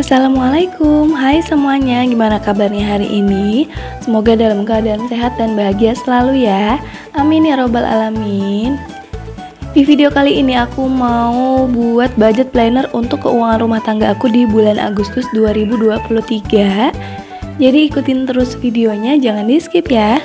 Assalamualaikum, hai semuanya, gimana kabarnya hari ini? Semoga dalam keadaan sehat dan bahagia selalu ya. Amin ya robbal alamin. Di video kali ini aku mau buat budget planner untuk keuangan rumah tangga aku di bulan Agustus 2023. Jadi ikutin terus videonya, jangan di skip ya.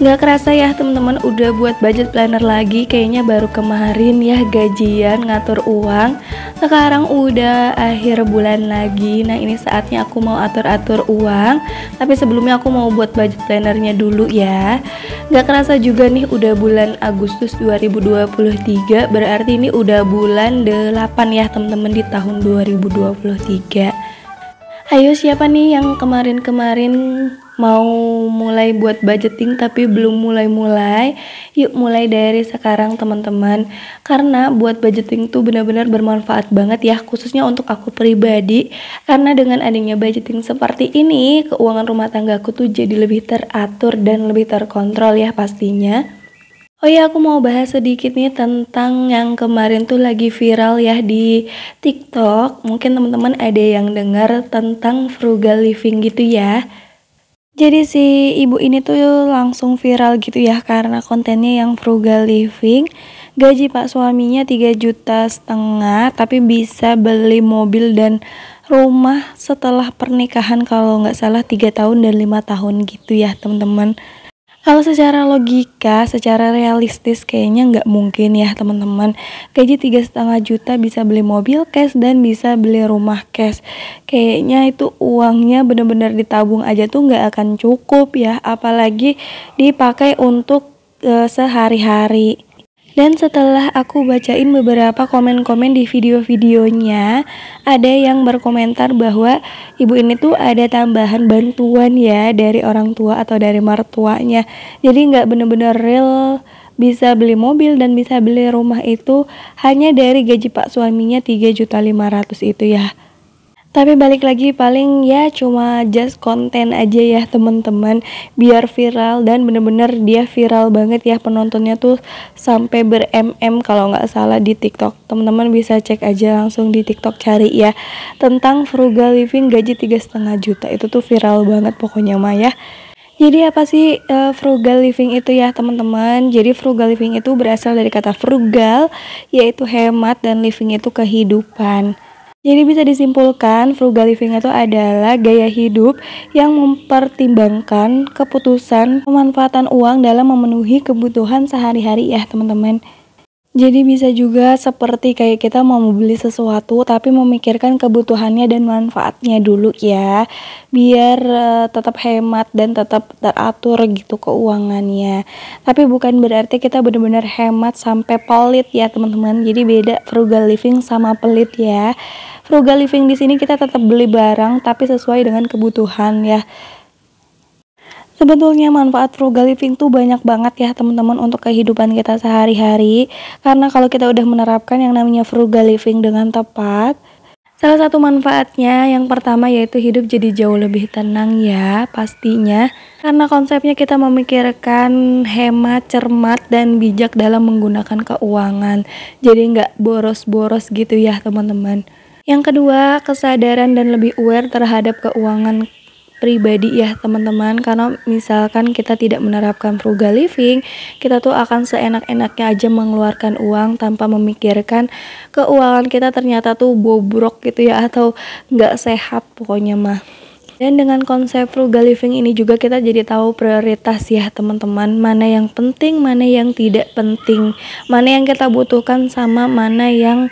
Nggak kerasa ya teman-teman udah buat budget planner lagi, kayaknya baru kemarin ya gajian ngatur uang. Sekarang udah akhir bulan lagi. Nah ini saatnya aku mau atur-atur uang. Tapi sebelumnya aku mau buat budget plannernya dulu ya. Nggak kerasa juga nih udah bulan Agustus 2023. Berarti ini udah bulan 8 ya teman-teman di tahun 2023. Ayo siapa nih yang kemarin-kemarin mau mulai buat budgeting tapi belum mulai-mulai? Yuk mulai dari sekarang teman-teman. Karena buat budgeting tuh benar-benar bermanfaat banget ya, khususnya untuk aku pribadi. Karena dengan adanya budgeting seperti ini, keuangan rumah tangga aku tuh jadi lebih teratur dan lebih terkontrol ya pastinya. Oh ya, aku mau bahas sedikit nih tentang yang kemarin tuh lagi viral ya di TikTok. Mungkin teman-teman ada yang dengar tentang frugal living gitu ya. Jadi si ibu ini tuh langsung viral gitu ya karena kontennya yang frugal living. Gaji pak suaminya 3,5 juta tapi bisa beli mobil dan rumah setelah pernikahan kalau nggak salah 3 tahun dan 5 tahun gitu ya teman-teman. Kalau secara logika, secara realistis kayaknya nggak mungkin ya teman-teman. Gaji 3,5 juta bisa beli mobil cash dan bisa beli rumah cash. Kayaknya itu uangnya benar-benar ditabung aja tuh nggak akan cukup ya. Apalagi dipakai untuk sehari-hari. Dan setelah aku bacain beberapa komen-komen di video-videonya, ada yang berkomentar bahwa ibu ini tuh ada tambahan bantuan ya dari orang tua atau dari mertuanya. Jadi nggak bener-bener real bisa beli mobil dan bisa beli rumah itu hanya dari gaji pak suaminya 3,5 juta itu ya. Tapi balik lagi paling ya cuma just konten aja ya teman-teman, biar viral dan bener-bener dia viral banget ya, penontonnya tuh sampai ber-mm kalau nggak salah di TikTok. Teman-teman bisa cek aja langsung di TikTok, cari ya tentang frugal living gaji 3,5 juta, itu tuh viral banget pokoknya mah ya. Jadi apa sih frugal living itu ya teman-teman? Jadi frugal living itu berasal dari kata frugal, yaitu hemat, dan living itu kehidupan. Jadi bisa disimpulkan frugal living itu adalah gaya hidup yang mempertimbangkan keputusan pemanfaatan uang dalam memenuhi kebutuhan sehari-hari ya teman-teman. Jadi bisa juga seperti kayak kita mau beli sesuatu tapi memikirkan kebutuhannya dan manfaatnya dulu ya, biar tetap hemat dan tetap teratur gitu keuangannya. Tapi bukan berarti kita benar-benar hemat sampai pelit ya teman-teman. Jadi beda frugal living sama pelit ya. Frugal living di sini kita tetap beli barang tapi sesuai dengan kebutuhan ya. Sebetulnya manfaat frugal living tuh banyak banget ya teman-teman untuk kehidupan kita sehari-hari. Karena kalau kita udah menerapkan yang namanya frugal living dengan tepat, salah satu manfaatnya yang pertama yaitu hidup jadi jauh lebih tenang ya pastinya. Karena konsepnya kita memikirkan hemat, cermat, dan bijak dalam menggunakan keuangan. Jadi nggak boros-boros gitu ya teman-teman. Yang kedua, kesadaran dan lebih aware terhadap keuangan pribadi ya teman-teman. Karena misalkan kita tidak menerapkan frugal living, kita tuh akan seenak-enaknya aja mengeluarkan uang tanpa memikirkan keuangan kita ternyata tuh bobrok gitu ya, atau nggak sehat pokoknya mah. Dan dengan konsep frugal living ini juga kita jadi tahu prioritas ya teman-teman, mana yang penting, mana yang tidak penting, mana yang kita butuhkan sama mana yang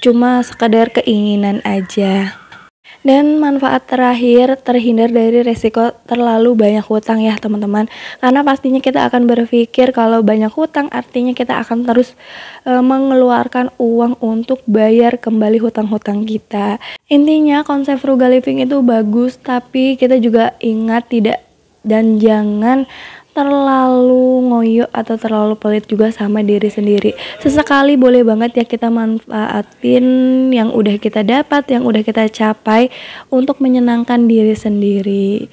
cuma sekadar keinginan aja. Dan manfaat terakhir, terhindar dari resiko terlalu banyak hutang ya teman-teman. Karena pastinya kita akan berpikir kalau banyak hutang artinya kita akan terus mengeluarkan uang untuk bayar kembali hutang-hutang kita. Intinya konsep frugal living itu bagus, tapi kita juga ingat tidak dan jangan terlalu ngoyo atau terlalu pelit juga sama diri sendiri. Sesekali boleh banget ya kita manfaatin yang udah kita dapat, yang udah kita capai untuk menyenangkan diri sendiri.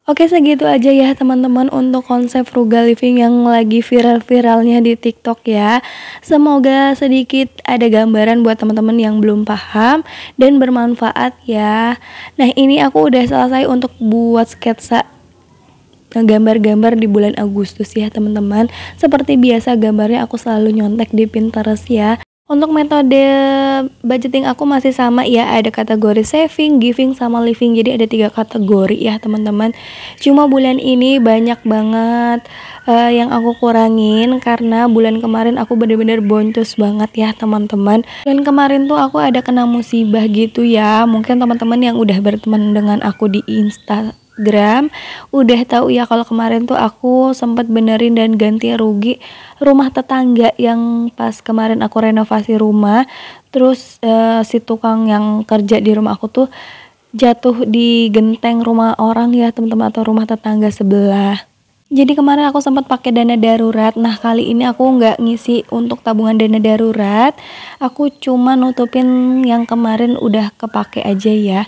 Oke, segitu aja ya teman-teman untuk konsep frugal living yang lagi viral-viralnya di TikTok ya. Semoga sedikit ada gambaran buat teman-teman yang belum paham dan bermanfaat ya. Nah, ini aku udah selesai untuk buat sketsa gambar-gambar di bulan Agustus ya teman-teman. Seperti biasa gambarnya aku selalu nyontek di Pinterest ya. Untuk metode budgeting aku masih sama ya, ada kategori saving, giving, sama living. Jadi ada 3 kategori ya teman-teman. Cuma bulan ini banyak banget yang aku kurangin karena bulan kemarin aku bener-bener boncos banget ya teman-teman. Bulan kemarin tuh aku ada kena musibah gitu ya. Mungkin teman-teman yang udah berteman dengan aku di Instagram udah tahu ya kalau kemarin tuh aku sempat benerin dan ganti rugi rumah tetangga yang pas kemarin aku renovasi rumah. Terus si tukang yang kerja di rumah aku tuh jatuh di genteng rumah orang ya teman-teman, atau rumah tetangga sebelah. Jadi kemarin aku sempat pakai dana darurat. Nah, kali ini aku nggak ngisi untuk tabungan dana darurat. Aku cuma nutupin yang kemarin udah kepake aja ya.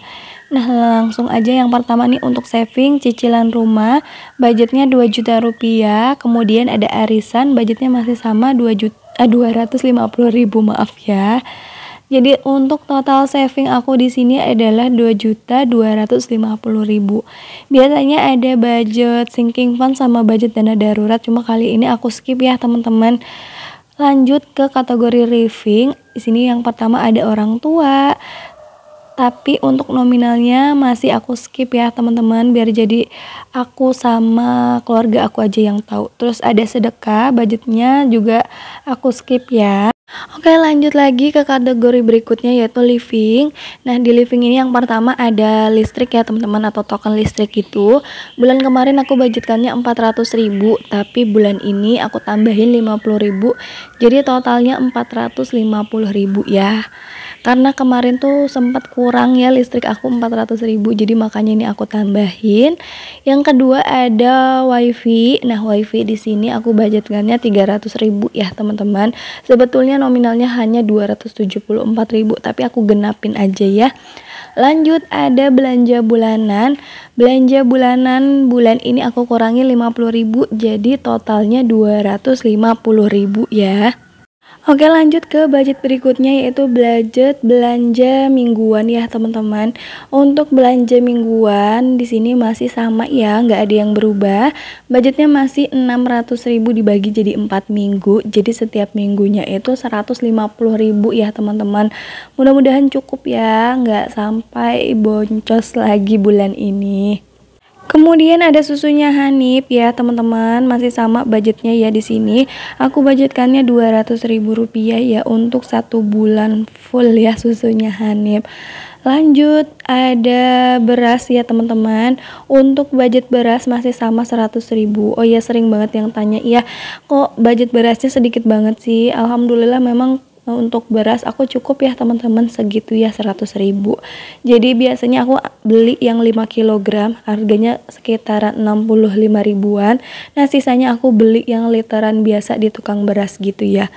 Nah, langsung aja yang pertama nih untuk saving cicilan rumah, budgetnya 2 juta rupiah. Kemudian ada arisan, budgetnya masih sama 250.000, maaf ya. Jadi untuk total saving aku di sini adalah 2.250.000. Biasanya ada budget sinking fund sama budget dana darurat, cuma kali ini aku skip ya teman-teman. Lanjut ke kategori living. Di sini yang pertama ada orang tua. Tapi untuk nominalnya masih aku skip ya teman-teman, biar jadi aku sama keluarga aku aja yang tahu. Terus ada sedekah, budgetnya juga aku skip ya. Oke, lanjut lagi ke kategori berikutnya yaitu living. Nah, di living ini yang pertama ada listrik ya teman-teman, atau token listrik itu. Bulan kemarin aku budgetkannya 400.000, tapi bulan ini aku tambahin 50.000. Jadi totalnya 450.000 ya. Karena kemarin tuh sempat kurang ya listrik aku 400.000, jadi makanya ini aku tambahin. Yang kedua ada wifi. Nah, wifi di sini aku budgetkannya 300.000 ya teman-teman. Sebetulnya nominalnya hanya 274.000, tapi aku genapin aja ya. Lanjut ada belanja bulanan. Belanja bulanan bulan ini aku kurangi 50.000, jadi totalnya 250.000 ya. Oke, lanjut ke budget berikutnya yaitu budget belanja mingguan ya teman-teman. Untuk belanja mingguan di sini masih sama ya, nggak ada yang berubah. Budgetnya masih 600.000 dibagi jadi 4 minggu. Jadi setiap minggunya itu 150.000 ya teman-teman. Mudah-mudahan cukup ya, nggak sampai boncos lagi bulan ini. Kemudian ada susunya Hanif ya teman-teman, masih sama budgetnya ya di sini. Aku budgetkannya 200.000 rupiah ya untuk 1 bulan full ya susunya Hanif. Lanjut ada beras ya teman-teman. Untuk budget beras masih sama 100.000. Oh ya, sering banget yang tanya, ya kok budget berasnya sedikit banget sih? Alhamdulillah memang untuk beras aku cukup ya teman-teman, segitu ya 100.000. Jadi biasanya aku beli yang 5 kg harganya sekitar 65 ribuan. Nah, sisanya aku beli yang literan biasa di tukang beras gitu ya.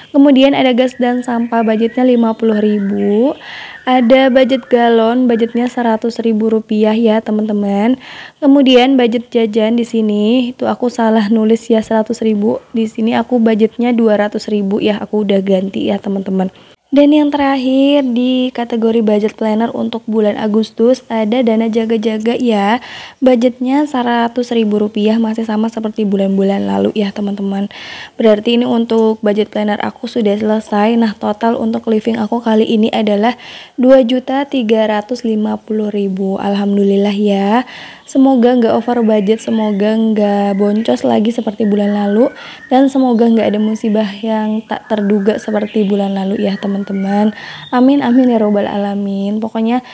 Kemudian ada gas dan sampah, budgetnya 50.000. Ada budget galon, budgetnya 100.000 rupiah ya teman-teman. Kemudian budget jajan di sini itu aku salah nulis ya 100.000. Di sini aku budgetnya 200.000 ya, aku udah ganti ya teman-teman. Dan yang terakhir di kategori budget planner untuk bulan Agustus ada dana jaga-jaga ya. Budgetnya 100.000 rupiah, masih sama seperti bulan-bulan lalu ya teman-teman. Berarti ini untuk budget planner aku sudah selesai. Nah, total untuk living aku kali ini adalah 2.350.000. Alhamdulillah ya. Semoga nggak over budget, semoga nggak boncos lagi seperti bulan lalu, dan semoga nggak ada musibah yang tak terduga seperti bulan lalu ya teman-teman. Amin amin ya robbal alamin. Pokoknya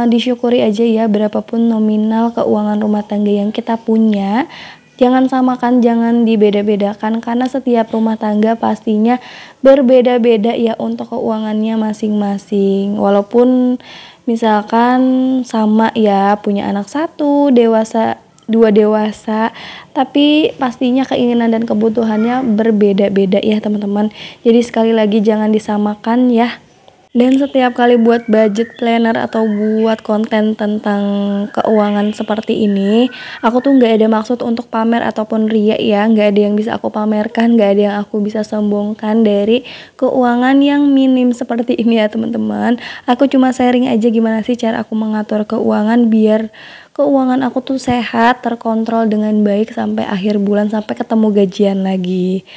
disyukuri aja ya, berapapun nominal keuangan rumah tangga yang kita punya. Jangan samakan, jangan dibeda-bedakan, karena setiap rumah tangga pastinya berbeda-beda ya untuk keuangannya masing-masing. Walaupun misalkan sama ya, punya anak 1, dewasa 2 dewasa, tapi pastinya keinginan dan kebutuhannya berbeda-beda ya teman-teman. Jadi sekali lagi jangan disamakan ya. Dan setiap kali buat budget planner atau buat konten tentang keuangan seperti ini, aku tuh nggak ada maksud untuk pamer ataupun ria ya, nggak ada yang bisa aku pamerkan, nggak ada yang aku bisa sombongkan dari keuangan yang minim seperti ini ya teman-teman. Aku cuma sharing aja gimana sih cara aku mengatur keuangan biar keuangan aku tuh sehat, terkontrol dengan baik sampai akhir bulan, sampai ketemu gajian lagi.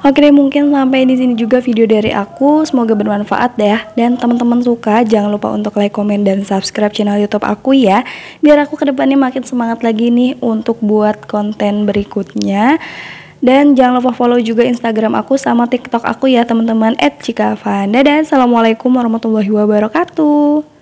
Oke deh, mungkin sampai di sini juga video dari aku. Semoga bermanfaat deh. Dan teman-teman suka, jangan lupa untuk like, komen, dan subscribe channel YouTube aku ya. Biar aku kedepannya makin semangat lagi nih untuk buat konten berikutnya. Dan jangan lupa follow juga Instagram aku sama TikTok aku ya teman-teman @cikavan. Dadah, assalamualaikum warahmatullahi wabarakatuh.